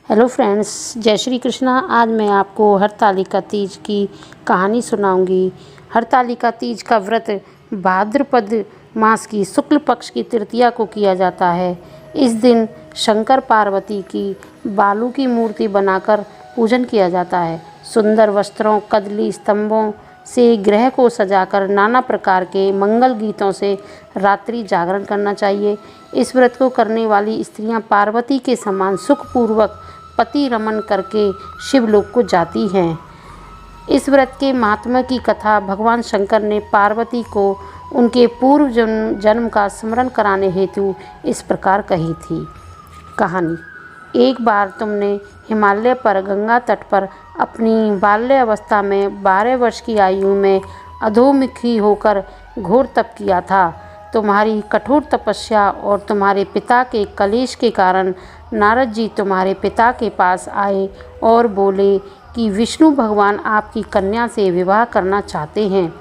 Hello friends, जय श्री कृष्णा। आज मैं आपको हरतालिका तीज की कहानी सुनाऊंगी। हरतालिका तीज का व्रत भाद्रपद मास की शुक्ल पक्ष की तृतीया को किया जाता है। इस दिन शंकर पार्वती की बालू की मूर्ति बनाकर पूजन किया जाता है। सुंदर वस्त्रों, कदली स्तंभों से गृह को सजाकर नाना प्रकार के मंगल गीतों से रात्रि जागरण करना चाहिए। इस व्रत को करने वाली स्त्रियां पार्वती के समान सुखपूर्वक पति रमन करके शिवलोक को जाती हैं। इस व्रत के महात्म्य की कथा भगवान शंकर ने पार्वती को उनके पूर्व जन्म का स्मरण कराने हेतु इस प्रकार कही थी। कहानी। एक बार तुमने हिमालय पर गंगा तट पर अपनी बाल्य अवस्था में 12 वर्ष की आयु में अधोमुखी होकर घोर तप किया था। तुम्हारी कठोर तपस्या और तुम्हारे पिता के कलेश के कारण नारद जी तुम्हारे पिता के पास आए और बोले कि विष्णु भगवान आपकी कन्या से विवाह करना चाहते हैं।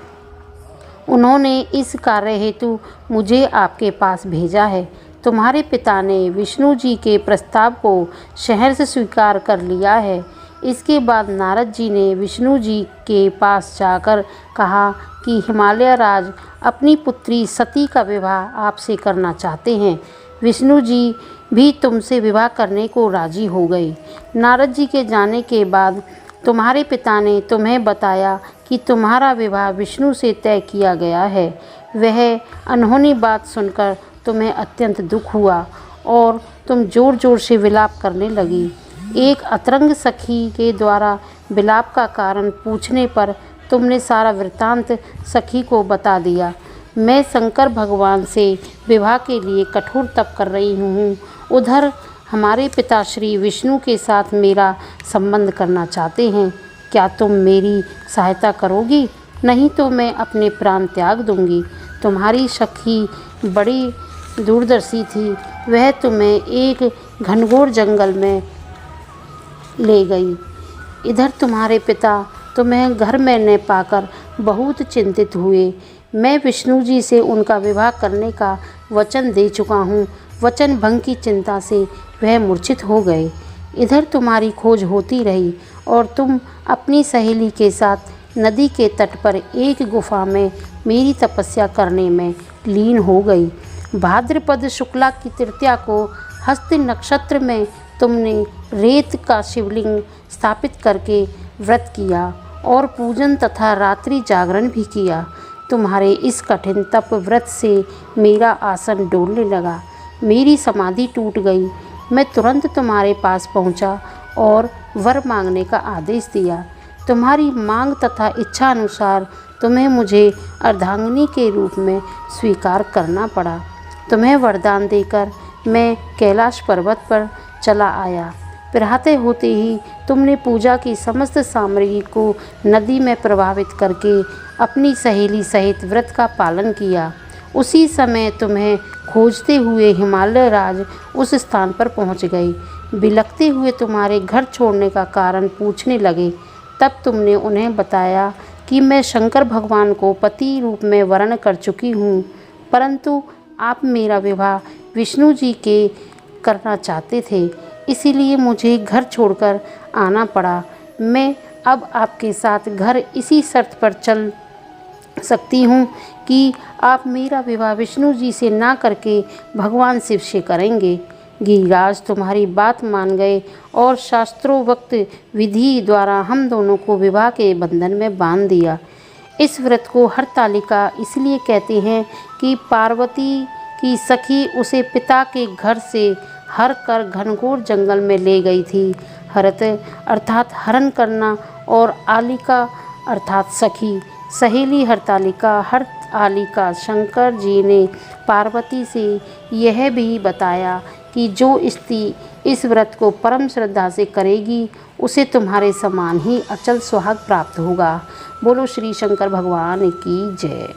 उन्होंने इस कार्य हेतु मुझे आपके पास भेजा है। तुम्हारे पिता ने विष्णु जी के प्रस्ताव को सहर्ष स्वीकार कर लिया है। इसके बाद नारद जी ने विष्णु जी के पास जाकर कहा कि हिमालय राज अपनी पुत्री सती का विवाह आपसे करना चाहते हैं। विष्णु जी भी तुमसे विवाह करने को राजी हो गए। नारद जी के जाने के बाद तुम्हारे पिता ने तुम्हें बताया कि तुम्हारा विवाह विष्णु से तय किया गया है। वह अनहोनी बात सुनकर तुम्हें अत्यंत दुख हुआ और तुम जोर जोर से विलाप करने लगी। एक अतरंग सखी के द्वारा विलाप का कारण पूछने पर तुमने सारा वृत्तांत सखी को बता दिया। मैं शंकर भगवान से विवाह के लिए कठोर तप कर रही हूँ। उधर हमारे पिता श्री विष्णु के साथ मेरा संबंध करना चाहते हैं। क्या तुम मेरी सहायता करोगी? नहीं तो मैं अपने प्राण त्याग दूंगी। तुम्हारी सखी बड़ी दूरदर्शी थी। वह तुम्हें एक घनघोर जंगल में ले गई। इधर तुम्हारे पिता तुम्हें घर में न पाकर बहुत चिंतित हुए। मैं विष्णु जी से उनका विवाह करने का वचन दे चुका हूँ। वचन भंग की चिंता से वह मूर्छित हो गए। इधर तुम्हारी खोज होती रही और तुम अपनी सहेली के साथ नदी के तट पर एक गुफा में मेरी तपस्या करने में लीन हो गई। भाद्रपद शुक्ला की तृतीया को हस्त नक्षत्र में तुमने रेत का शिवलिंग स्थापित करके व्रत किया और पूजन तथा रात्रि जागरण भी किया। तुम्हारे इस कठिन तप व्रत से मेरा आसन डोलने लगा। मेरी समाधि टूट गई। मैं तुरंत तुम्हारे पास पहुंचा और वर मांगने का आदेश दिया। तुम्हारी मांग तथा इच्छा अनुसार तुम्हें मुझे अर्धांगिनी के रूप में स्वीकार करना पड़ा। तुम्हें वरदान देकर मैं कैलाश पर्वत पर चला आया। प्रभाते होते ही तुमने पूजा की समस्त सामग्री को नदी में प्रवाहित करके अपनी सहेली सहित व्रत का पालन किया। उसी समय तुम्हें खोजते हुए हिमालय राज उस स्थान पर पहुंच गए। बिलखते हुए तुम्हारे घर छोड़ने का कारण पूछने लगे। तब तुमने उन्हें बताया कि मैं शंकर भगवान को पति रूप में वर्ण कर चुकी हूँ, परंतु आप मेरा विवाह विष्णु जी के करना चाहते थे, इसीलिए मुझे घर छोड़कर आना पड़ा। मैं अब आपके साथ घर इसी शर्त पर चल सकती हूँ कि आप मेरा विवाह विष्णु जी से ना करके भगवान शिव से करेंगे। गिरिराज तुम्हारी बात मान गए और शास्त्रोक्त विधि द्वारा हम दोनों को विवाह के बंधन में बांध दिया। इस व्रत को हरतालिका इसलिए कहते हैं कि पार्वती की सखी उसे पिता के घर से हर कर घनघोर जंगल में ले गई थी। हरत अर्थात हरण करना और आलिका अर्थात सखी। सहेली हरतालिका हरतालिका। शंकर जी ने पार्वती से यह भी बताया कि जो स्त्री इस व्रत को परम श्रद्धा से करेगी उसे तुम्हारे समान ही अचल सुहाग प्राप्त होगा। बोलो श्री शंकर भगवान की जय।